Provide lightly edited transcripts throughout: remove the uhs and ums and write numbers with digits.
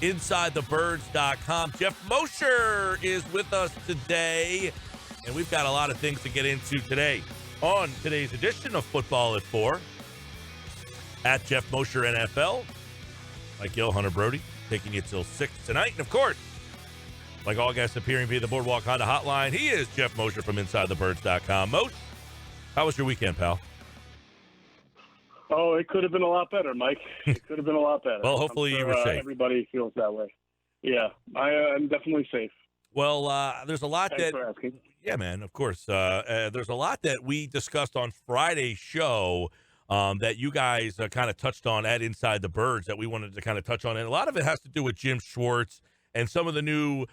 InsideTheBirds.com. Geoff Mosher is with us today, and we've got a lot of things to get into today on today's edition of Football at 4. At Geoff Mosher NFL. Mike Gill, Hunter Brody, taking you till 6 tonight. And, of course, like all guests appearing via the Boardwalk Honda hotline, he is Geoff Mosher from InsideTheBirds.com. Mosher, how was your weekend, pal? Oh, it could have been a lot better, Mike. It could have been a lot better. Well, hopefully you were safe. Everybody feels that way. Yeah, I'm definitely safe. Well, there's a lot Thanks for asking. Yeah, man, of course. There's a lot that we discussed on Friday's show that you guys kind of touched on at Inside the Birds that we wanted to kind of touch on. And a lot of it has to do with Jim Schwartz and some of the new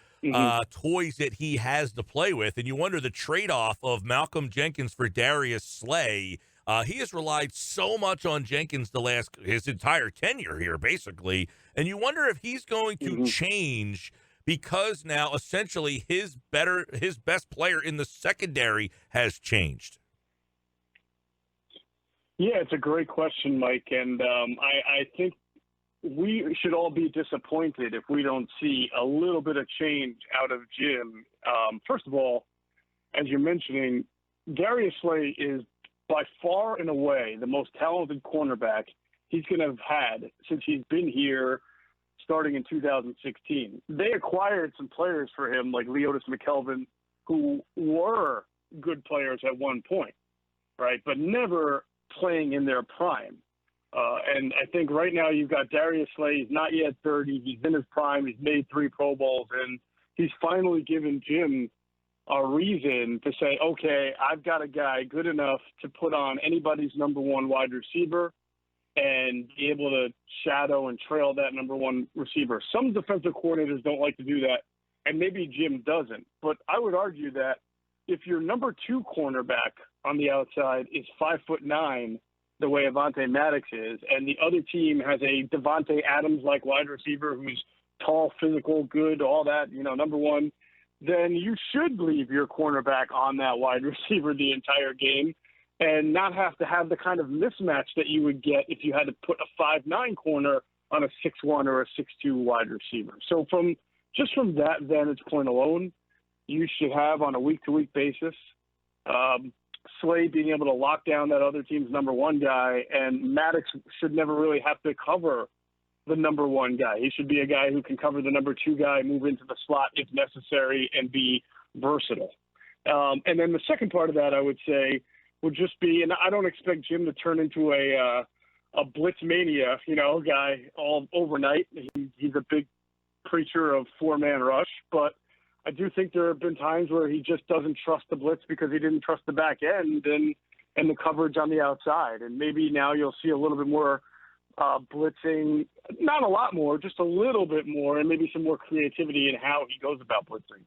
toys that he has to play with. And you wonder the trade-off of Malcolm Jenkins for Darius Slay. He has relied so much on Jenkins his entire tenure here, basically. And you wonder if he's going to change because now essentially his best player in the secondary has changed. Yeah, it's a great question, Mike. And I think we should all be disappointed if we don't see a little bit of change out of Jim. First of all, as you're mentioning, Darius Slay is by far and away the most talented cornerback he's going to have had since he's been here starting in 2016. They acquired some players for him like Leotis McKelvin who were good players at one point, right, but never playing in their prime. And I think right now you've got Darius Slay. He's not yet 30. He's in his prime. He's made 3 Pro Bowls, and he's finally given Jim a reason to say, okay, I've got a guy good enough to put on anybody's number one wide receiver and be able to shadow and trail that number one receiver. Some defensive coordinators don't like to do that, and maybe Jim doesn't. But I would argue that if your number 2 cornerback on the outside is 5'9", the way Avonte Maddox is, and the other team has a Devontae Adams-like wide receiver who's tall, physical, good, all that, number one, then you should leave your cornerback on that wide receiver the entire game and not have to have the kind of mismatch that you would get if you had to put a 5'9" corner on a 6'1" or a 6'2" wide receiver. So from that vantage point alone, you should have on a week-to-week basis Slay being able to lock down that other team's number one guy, and Maddox should never really have to cover the number one guy. He should be a guy who can cover the number 2 guy, move into the slot if necessary, and be versatile. And then the second part of that, I would say, would just be, and I don't expect Jim to turn into a blitz mania, guy all overnight. He's a big preacher of 4-man rush, but I do think there have been times where he just doesn't trust the blitz because he didn't trust the back end and the coverage on the outside. And maybe now you'll see a little bit more blitzing, not a lot more, just a little bit more, and maybe some more creativity in how he goes about blitzing.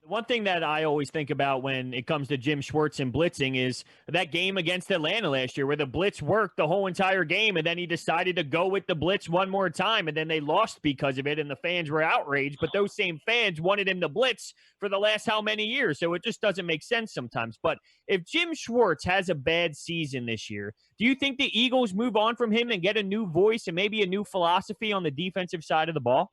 One thing that I always think about when it comes to Jim Schwartz and blitzing is that game against Atlanta last year where the blitz worked the whole entire game, and then he decided to go with the blitz one more time, and then they lost because of it, and the fans were outraged. But those same fans wanted him to blitz for the last how many years, so it just doesn't make sense sometimes. But if Jim Schwartz has a bad season this year, do you think the Eagles move on from him and get a new voice and maybe a new philosophy on the defensive side of the ball?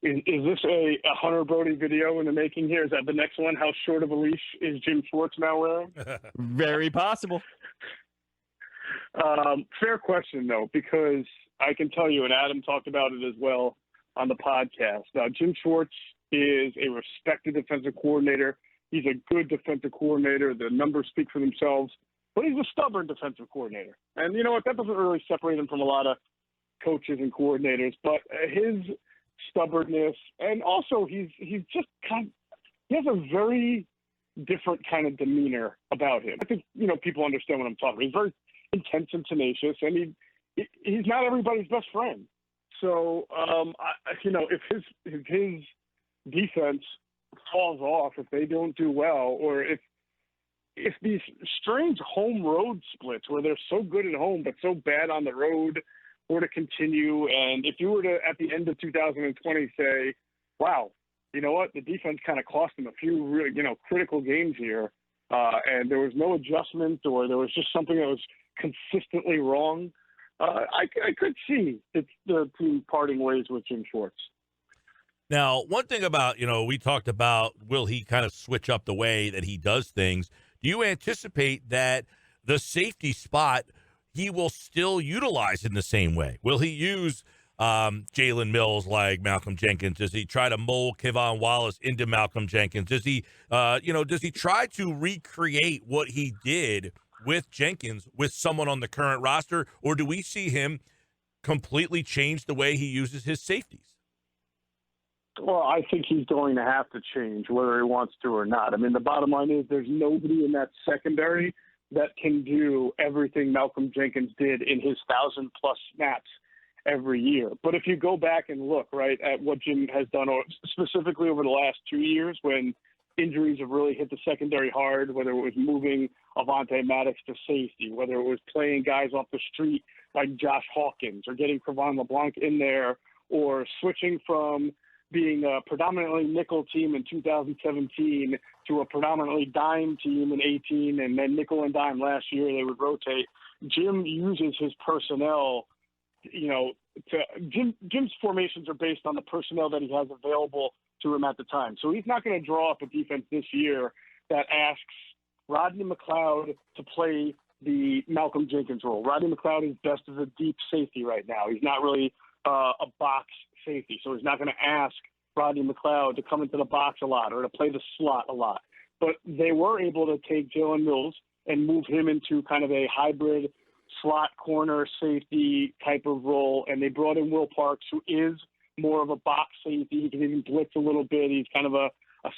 Is this a Hunter Brody video in the making here? Is that the next one? How short of a leash is Jim Schwartz now wearing? Very possible. Fair question, though, because I can tell you, and Adam talked about it as well on the podcast. Jim Schwartz is a respected defensive coordinator. He's a good defensive coordinator. The numbers speak for themselves. But he's a stubborn defensive coordinator. And you know what? That doesn't really separate him from a lot of coaches and coordinators. But his stubbornness, and also he has a very different kind of demeanor about him. I think people understand what I'm talking about. He's very intense and tenacious, and he's not everybody's best friend. So if his defense falls off, if they don't do well, or if these strange home road splits where they're so good at home but so bad on the road were to continue, and if you were to, at the end of 2020, say, wow, you know what, the defense kind of cost them a few really, critical games here, and there was no adjustment, or there was just something that was consistently wrong, I could see the team parting ways with Jim Schwartz. Now, one thing about, we talked about, will he kind of switch up the way that he does things? Do you anticipate that the safety spot he will still utilize in the same way? Will he use Jalen Mills like Malcolm Jenkins? Does he try to mold Kevon Wallace into Malcolm Jenkins? Does he, does he try to recreate what he did with Jenkins with someone on the current roster? Or do we see him completely change the way he uses his safeties? Well, I think he's going to have to change whether he wants to or not. I mean, the bottom line is there's nobody in that secondary that can do everything Malcolm Jenkins did in his 1,000+ snaps every year. But if you go back and look, right, at what Jim has done specifically over the last 2 years when injuries have really hit the secondary hard, whether it was moving Avonte Maddox to safety, whether it was playing guys off the street like Josh Hawkins or getting Kevon LeBlanc in there, or switching from being a predominantly nickel team in 2017 to a predominantly dime team in 18, and then nickel and dime last year, they would rotate. Jim uses his personnel, Jim's formations are based on the personnel that he has available to him at the time. So he's not going to draw up a defense this year that asks Rodney McLeod to play the Malcolm Jenkins role. Rodney McLeod is best as a deep safety right now. He's not really a box safety, so he's not going to ask Rodney McLeod to come into the box a lot or to play the slot a lot. But they were able to take Jalen Mills and move him into kind of a hybrid slot corner safety type of role, and they brought in Will Parks, who is more of a box safety. He can even blitz a little bit. He's kind of a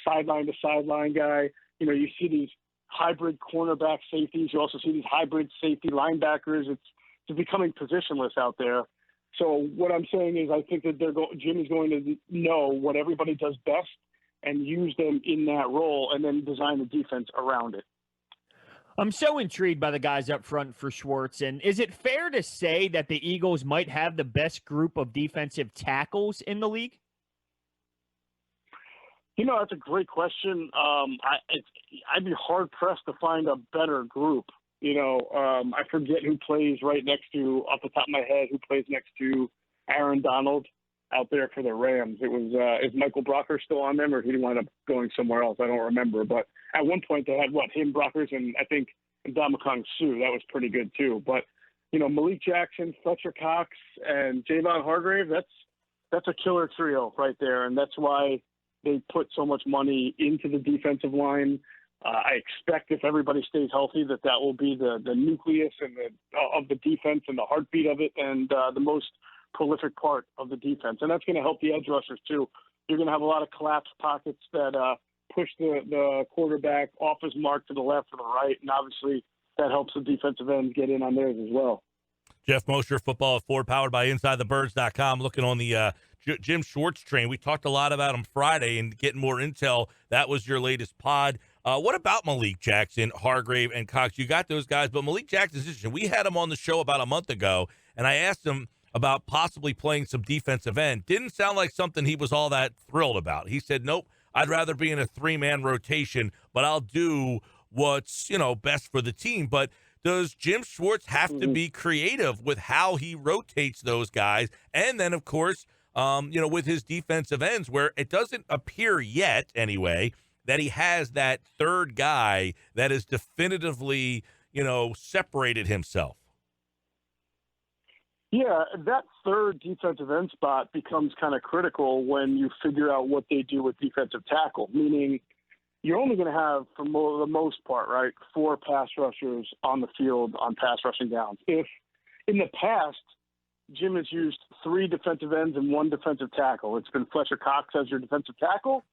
sideline-to-sideline guy. You see these hybrid cornerback safeties. You also see these hybrid safety linebackers. It's becoming positionless out there. So what I'm saying is I think that Jim is going to know what everybody does best and use them in that role and then design the defense around it. I'm so intrigued by the guys up front for Schwartz. And is it fair to say that the Eagles might have the best group of defensive tackles in the league? That's a great question. I'd be hard-pressed to find a better group. I forget who plays right next to, off the top of my head, who plays next to Aaron Donald out there for the Rams. It was, is Michael Brocker still on them, or did he wind up going somewhere else? I don't remember. But at one point they had, him, Brockers, and I think Ndamukong Suh. That was pretty good too. But, Malik Jackson, Fletcher Cox, and Javon Hargrave, that's a killer trio right there. And that's why they put so much money into the defensive line. I expect if everybody stays healthy that will be the nucleus and of the defense and the heartbeat of it, and the most prolific part of the defense. And that's going to help the edge rushers too. You're going to have a lot of collapsed pockets that push the quarterback off his mark to the left or the right, and obviously that helps the defensive ends get in on theirs as well. Geoff Mosher, Football at 4, powered by InsideTheBirds.com. Looking on the Jim Schwartz train. We talked a lot about him Friday and getting more intel. That was your latest pod. What about Malik Jackson, Hargrave, and Cox? You got those guys, but Malik Jackson's interesting. We had him on the show about a month ago, and I asked him about possibly playing some defensive end. Didn't sound like something he was all that thrilled about. He said, nope, I'd rather be in a 3-man rotation, but I'll do what's, best for the team. But does Jim Schwartz have to be creative with how he rotates those guys? And then, of course, with his defensive ends, where it doesn't appear yet, anyway, that he has that third guy that has definitively, separated himself. Yeah, that third defensive end spot becomes kind of critical when you figure out what they do with defensive tackle, meaning you're only going to have, for the most part, right, 4 pass rushers on the field on pass rushing downs. If in the past, Jim has used 3 defensive ends and 1 defensive tackle, it's been Fletcher Cox as your defensive tackle,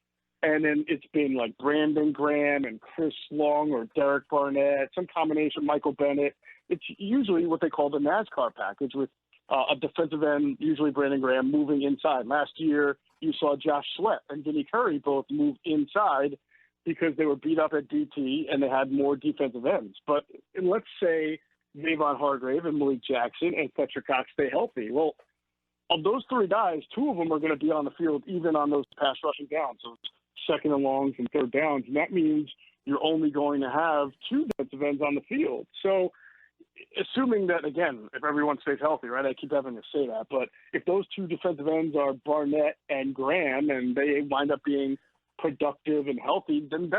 and then it's been like Brandon Graham and Chris Long or Derek Barnett, some combination, Michael Bennett. It's usually what they call the NASCAR package with a defensive end, usually Brandon Graham, moving inside. Last year, you saw Josh Sweat and Vinny Curry both move inside because they were beat up at DT and they had more defensive ends. But let's say Javon Hargrave and Malik Jackson and Fletcher Cox stay healthy. Well, of those 3 guys, 2 of them are going to be on the field even on those pass rushing downs. So second and longs and third downs, and that means you're only going to have 2 defensive ends on the field. So assuming that, again, if everyone stays healthy, right? I keep having to say that. But if those two defensive ends are Barnett and Graham and they wind up being productive and healthy, then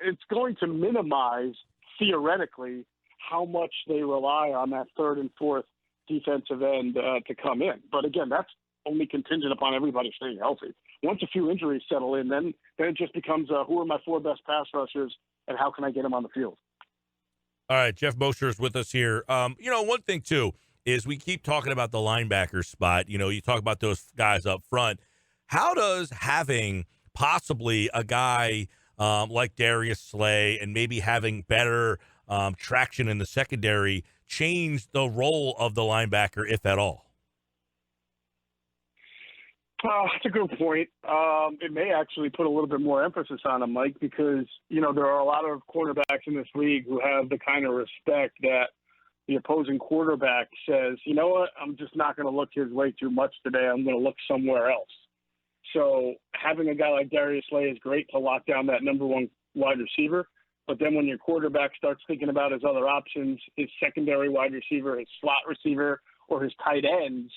it's going to minimize, theoretically, how much they rely on that third and fourth defensive end to come in. But, again, that's only contingent upon everybody staying healthy. Once a few injuries settle in, then it just becomes who are my four best pass rushers and how can I get them on the field? All right, Geoff Mosher is with us here. One thing, too, is we keep talking about the linebacker spot. You talk about those guys up front. How does having possibly a guy like Darius Slay and maybe having better traction in the secondary change the role of the linebacker, if at all? That's a good point. It may actually put a little bit more emphasis on him, Mike, because, there are a lot of quarterbacks in this league who have the kind of respect that the opposing quarterback says, you know what, I'm just not going to look his way too much today. I'm going to look somewhere else. So having a guy like Darius Slay is great to lock down that number one wide receiver. But then when your quarterback starts thinking about his other options, his secondary wide receiver, his slot receiver, or his tight ends,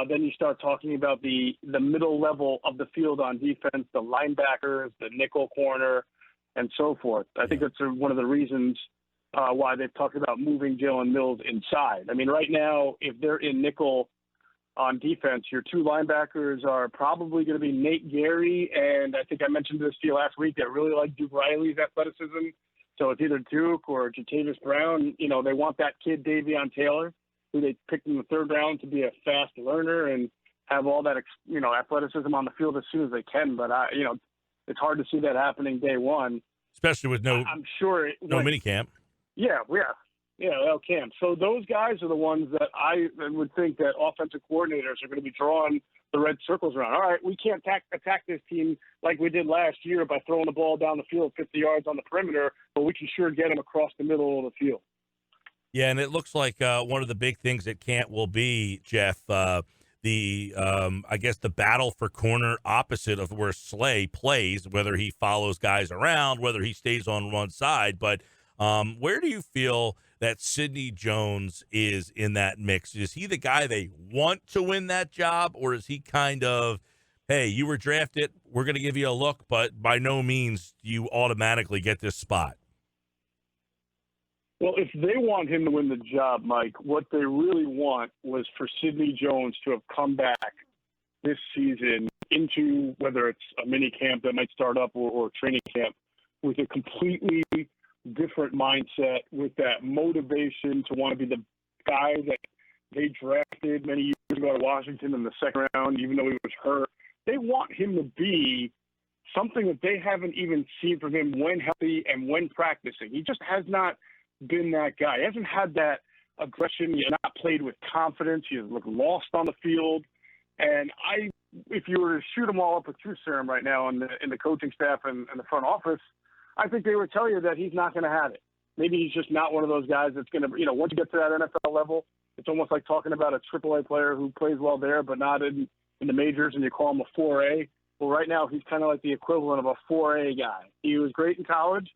then you start talking about the middle level of the field on defense, the linebackers, the nickel corner, and so forth. I think that's one of the reasons why they've talked about moving Jalen Mills inside. I mean, right now, if they're in nickel on defense, your two linebackers are probably going to be Nate Gary, and I think I mentioned this to you last week, that really like Duke Riley's athleticism. So it's either Duke or Jatavis Brown. They want that kid Davion Taylor, who they picked in the third round to be a fast learner and have all that, athleticism on the field as soon as they can. But, it's hard to see that happening day one. Especially with no mini camp. Yeah, camp. So those guys are the ones that I would think that offensive coordinators are going to be drawing the red circles around. All right, we can't attack this team like we did last year by throwing the ball down the field 50 yards on the perimeter, but we can sure get them across the middle of the field. Yeah, and it looks like one of the big things at camp will be, Geoff, I guess the battle for corner opposite of where Slay plays, whether he follows guys around, whether he stays on one side. But where do you feel that Sidney Jones is in that mix? Is he the guy they want to win that job, or is he kind of, hey, you were drafted, we're going to give you a look, but by no means do you automatically get this spot? Well, if they want him to win the job, Mike, what they really want was for Sidney Jones to have come back this season into, whether it's a mini camp that might start up or training camp, with a completely different mindset, with that motivation to want to be the guy that they drafted many years ago to Washington in the second round, even though he was hurt. They want him to be something that they haven't even seen from him when healthy and when practicing. He just has not been that guy. He hasn't had that aggression. He has not played with confidence. He has looked lost on the field. And if you were to shoot them all up with truth serum right now in the coaching staff and the front office, I think they would tell you that he's not going to have it. Maybe he's just not one of those guys that's going to, once you get to that NFL level, it's almost like talking about a AAA player who plays well there but not in the majors, and you call him a 4A. Well, right now he's kind of like the equivalent of a 4A guy. He was great in college,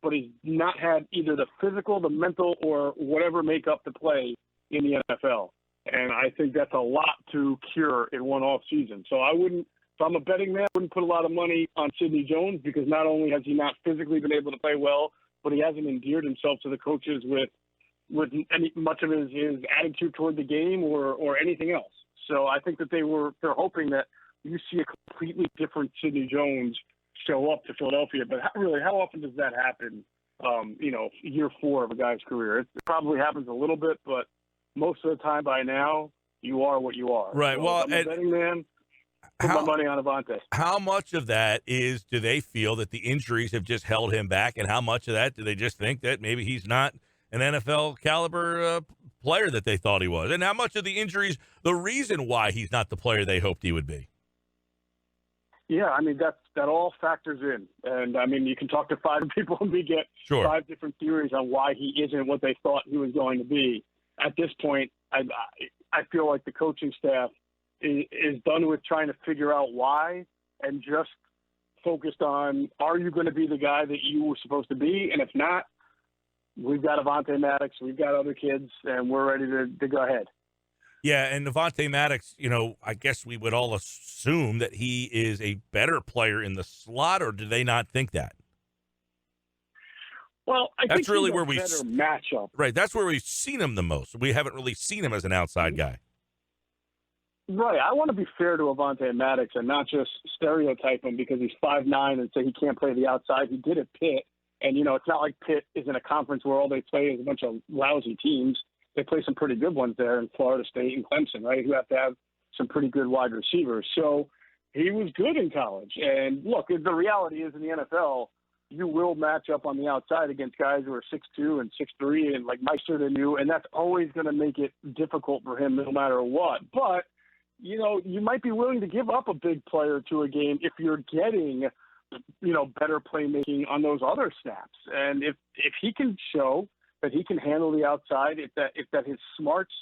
but he's not had either the physical, the mental, or whatever makeup to play in the NFL. And I think that's a lot to cure in one off season. So if I'm a betting man, I wouldn't put a lot of money on Sidney Jones, because not only has he not physically been able to play well, but he hasn't endeared himself to the coaches with much of his attitude toward the game or anything else. So I think that they're hoping that you see a completely different Sidney Jones show up to Philadelphia. But how often does that happen, year 4 of a guy's career? It probably happens a little bit, but most of the time by now, you are what you are. Right. So well, I'm a betting man. Put my money on Avante. How much of that do they feel that the injuries have just held him back, and how much of that do they just think that maybe he's not an NFL caliber player that they thought he was? And how much of the injuries, the reason why he's not the player they hoped he would be? Yeah, I mean, that all factors in. And, I mean, you can talk to 5 people and we get 5 different theories on why he isn't what they thought he was going to be. At this point, I feel like the coaching staff is done with trying to figure out why and just focused on, are you going to be the guy that you were supposed to be? And if not, we've got Avonte Maddox, we've got other kids, and we're ready to go ahead. Yeah, and Avonte Maddox, I guess we would all assume that he is a better player in the slot, or do they not think that? Well, I that's think really he's where a we better matchup. Right, that's where we've seen him the most. We haven't really seen him as an outside guy. Right. I want to be fair to Avonte Maddox and not just stereotype him because he's 5'9" and say he can't play the outside. He did at Pitt, and it's not like Pitt is in a conference where all they play is a bunch of lousy teams. They play some pretty good ones there in Florida State and Clemson, right? Who have to have some pretty good wide receivers. So he was good in college. And look, the reality is in the NFL, you will match up on the outside against guys who are 6'2" and 6'3", and like Meister than you, and that's always going to make it difficult for him no matter what. But, you might be willing to give up a big player to a game if you're getting, better playmaking on those other snaps. And if he can show that he can handle the outside, if that his smarts,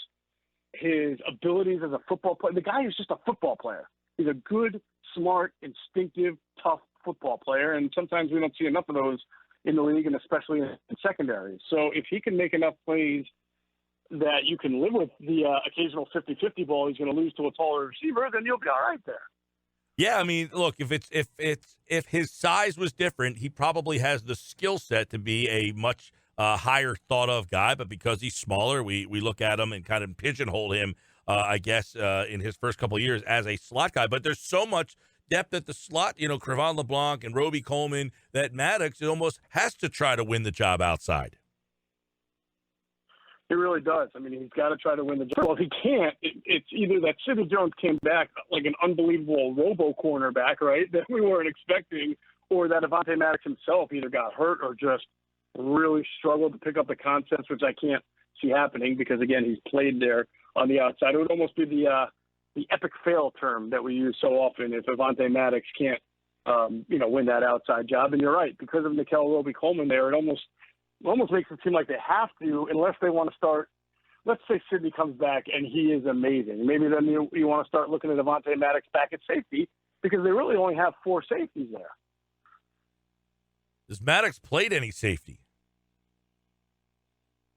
his abilities as a football player, the guy is just a football player. He's a good, smart, instinctive, tough football player, and sometimes we don't see enough of those in the league, and especially in secondary. So if he can make enough plays that you can live with the occasional 50-50 ball he's going to lose to a taller receiver, then you'll be all right there. Yeah, I mean, look, if his size was different, he probably has the skill set to be a much higher thought of guy, but because he's smaller, we look at him and kind of pigeonhole him, I guess, in his first couple of years as a slot guy. But there's so much depth at the slot, Cre'Von LeBlanc and Roby Coleman, that Maddox almost has to try to win the job outside. He really does. I mean, he's got to try to win the job. Well, if he can't, it's either that Sidney Jones came back like an unbelievable robo-cornerback, right, that we weren't expecting, or that Avonte Maddox himself either got hurt or just really struggled to pick up the concepts, which I can't see happening because, again, he's played there on the outside. It would almost be the epic fail term that we use so often if Avonte Maddox can't, win that outside job. And you're right, because of Nickel Roby-Coleman there, it almost makes it seem like they have to, unless they want to start. Let's say Sidney comes back and he is amazing. Maybe then you want to start looking at Avonte Maddox back at safety because they really only have 4 safeties there. Has Maddox played any safety?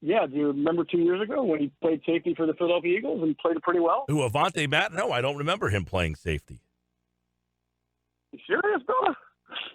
Yeah, do you remember 2 years ago when he played safety for the Philadelphia Eagles and played it pretty well? Who, Avonte Maddox? No, I don't remember him playing safety. You serious, brother?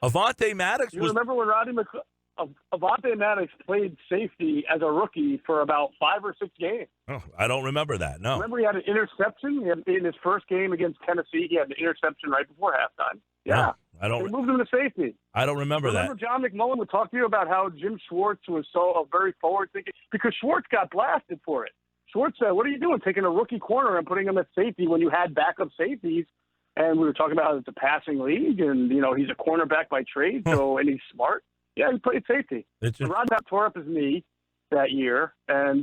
Avonte Maddox you remember when Avonte Maddox played safety as a rookie for about 5 or 6 games? Oh, I don't remember that, no. Remember he had an interception in his first game against Tennessee? He had an interception right before halftime. Yeah. No, I don't. They moved him to safety. I don't remember that. Remember John McMullen would talk to you about how Jim Schwartz was so very forward-thinking because Schwartz got blasted for it. Schwartz said, what are you doing, taking a rookie corner and putting him at safety when you had backup safeties? And we were talking about how it's a passing league and, he's a cornerback by trade, and he's smart. Yeah, he played safety. Rod tore up his knee that year, and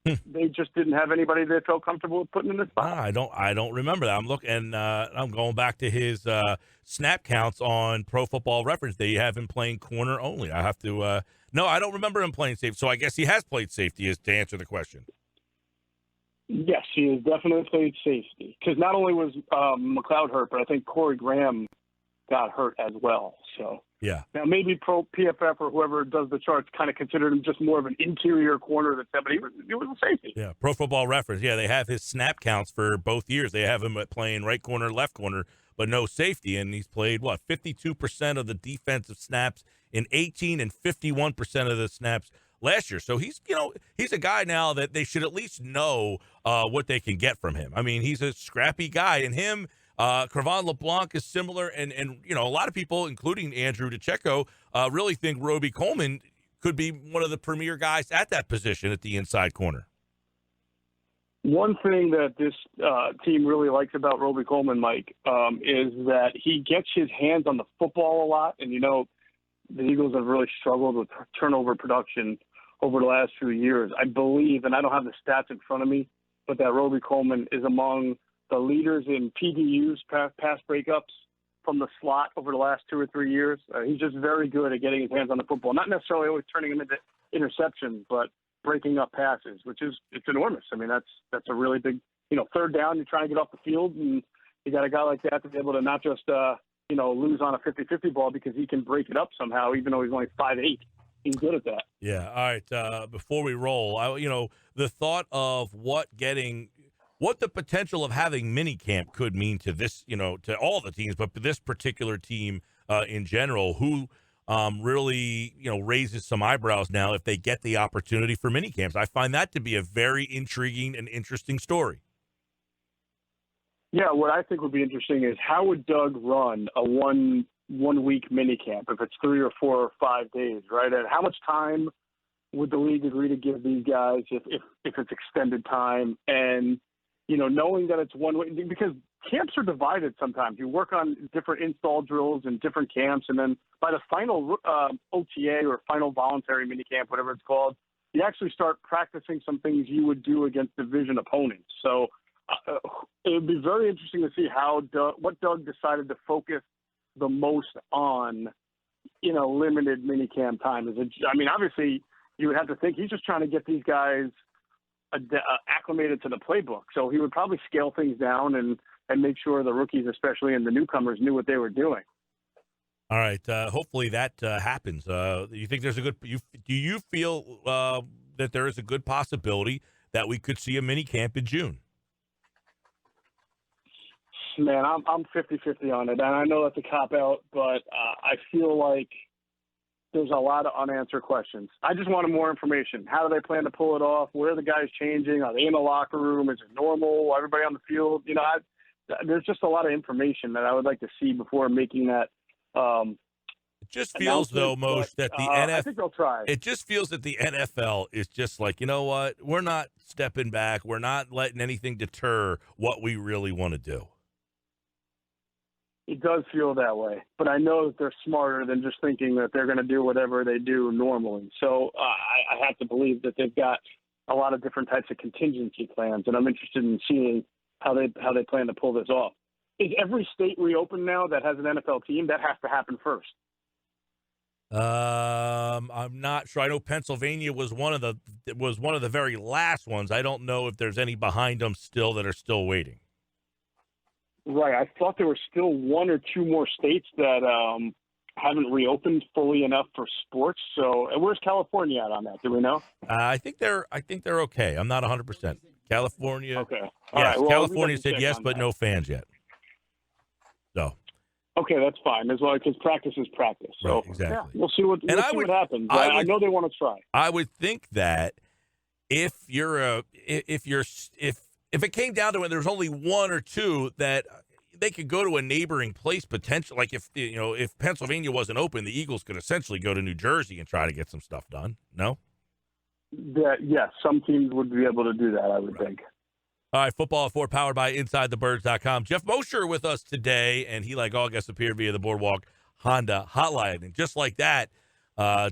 they just didn't have anybody that felt comfortable with putting him in the spot. I don't remember that. I'm looking, I'm going back to his snap counts on Pro Football Reference. They have him playing corner only. I have to. No, I don't remember him playing safety. So I guess he has played safety, is to answer the question. Yes, he has definitely played safety because not only was McLeod hurt, but I think Corey Graham got hurt as well. So. Yeah. Now, maybe Pro PFF or whoever does the charts kind of considered him just more of an interior corner but he was a safety. Yeah, Pro Football Reference. Yeah, they have his snap counts for both years. They have him playing right corner, left corner, but no safety. And he's played, 52% of the defensive snaps in 18 and 51% of the snaps last year. So he's a guy now that they should at least know what they can get from him. I mean, he's a scrappy guy, and him – Cre'Von LeBlanc is similar, and a lot of people, including Andrew DeCecco, really think Roby Coleman could be one of the premier guys at that position at the inside corner. One thing that this team really likes about Roby Coleman, Mike, is that he gets his hands on the football a lot, and the Eagles have really struggled with turnover production over the last few years. I believe, and I don't have the stats in front of me, but that Roby Coleman is among the leaders in PDUs, pass breakups from the slot over the last 2 or 3 years. He's just very good at getting his hands on the football, not necessarily always turning them into interceptions, but breaking up passes, it's enormous. I mean, that's a really big, third down, you're trying to get off the field, and you got a guy like that to be able to not just, lose on a 50-50 ball because he can break it up somehow, even though he's only 5'8". He's good at that. Yeah. All right. Before we roll, the thought of what the potential of having mini camp could mean to this, to all the teams, but this particular team in general, who really, raises some eyebrows now if they get the opportunity for mini camps. I find that to be a very intriguing and interesting story. Yeah, what I think would be interesting is how would Doug run a one week mini camp if it's 3 or 4 or 5 days, right? And how much time would the league agree to give these guys if it's extended time? And knowing that it's 1 week, because camps are divided sometimes. You work on different install drills in different camps, and then by the final OTA or final voluntary mini camp, whatever it's called, you actually start practicing some things you would do against division opponents. So it would be very interesting to see what Doug decided to focus the most on, limited mini camp time. Obviously you would have to think he's just trying to get these guys acclimated to the playbook. So he would probably scale things down and make sure the rookies, especially, and the newcomers, knew what they were doing. All right. Hopefully that happens. You think there's do you feel that there is a good possibility that we could see a mini camp in June? Man, I'm 50-50 on it, and I know that's a cop-out, but I feel like there's a lot of unanswered questions. I just wanted more information. How do they plan to pull it off? Where are the guys changing? Are they in the locker room? Is it normal? Everybody on the field? There's just a lot of information that I would like to see before making that. It just feels, though, Moshe, that the NFL. I think they'll try. It just feels that the NFL is just like, you know what? We're not stepping back. We're not letting anything deter what we really want to do. It does feel that way, but I know that they're smarter than just thinking that they're going to do whatever they do normally. So I have to believe that they've got a lot of different types of contingency plans, and I'm interested in seeing how they plan to pull this off. Is every state reopened now that has an NFL team? That has to happen first. I'm not sure. I know Pennsylvania was one of the very last ones. I don't know if there's any behind them still that are still waiting. Right. I thought there were still 1 or 2 more states that haven't reopened fully enough for sports. So where's California at on that? Do we know? I think they're okay. I'm not 100%. California. Okay. Yes, right. Well, California said yes, but no fans yet. So. Okay, that's fine as well, because practice is practice. So right, exactly. Yeah, we'll see what happens. I know they want to try. I would think that if it came down to it, there's only 1 or 2 that they could go to a neighboring place potentially. Like if Pennsylvania wasn't open, the Eagles could essentially go to New Jersey and try to get some stuff done. No? Yes, some teams would be able to do that, I would think. All right, Football at 4 powered by InsideTheBirds.com. Geoff Mosher with us today, and he, like all guests, appeared via the Boardwalk Honda hotline. And just like that,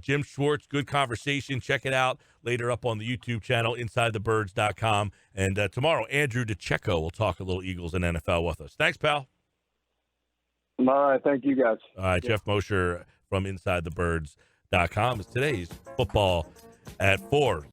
Jim Schwartz, good conversation. Check it out later up on the YouTube channel, InsideTheBirds.com. And tomorrow, Andrew DeCecco will talk a little Eagles and NFL with us. Thanks, pal. All right, thank you, guys. All right, Geoff Mosher from InsideTheBirds.com is today's Football at 4.